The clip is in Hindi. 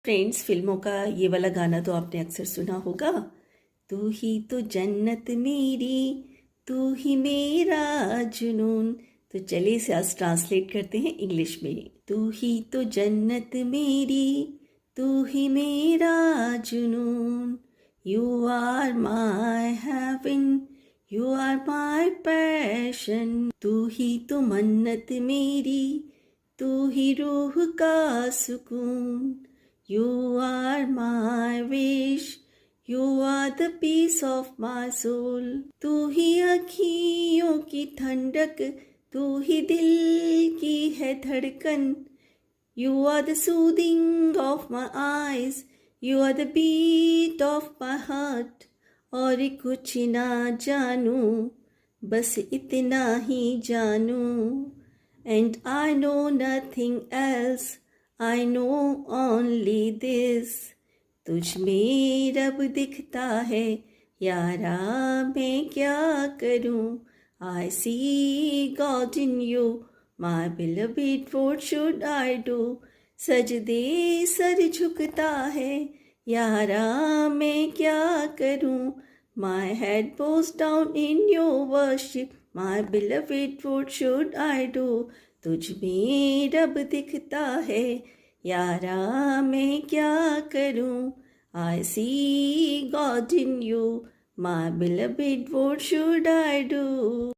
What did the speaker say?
फ्रेंड्स फिल्मों का ये वाला गाना तो आपने अक्सर सुना होगा। तू ही तो जन्नत मेरी, तू ही मेरा जुनून। तो चलिए इसे आज ट्रांसलेट करते हैं इंग्लिश में। तू ही तो जन्नत मेरी, तू ही मेरा जुनून। You are my heaven, you are my passion. तू ही तो मन्नत मेरी, तू ही रूह का सुकून। You are my wish, you are the peace of my soul. तू ही अखियों की ठंडक, तू ही दिल की है धड़कन। You are the soothing of my eyes, you are the beat of my heart. और कुछ ना जानूं, बस इतना ही जानूं। And I know nothing else, I know only this. तुझ में रब दिखता है यारा, मैं क्या करूं। I see God in you, my beloved, what should I do? सजदे सर झुकता है यारा, मैं क्या करूं। My head bows down in your worship, my beloved, what should I do? तुझ में रब दिखता है यारा, मैं क्या करूं। I see God in you, my beloved, what should I do?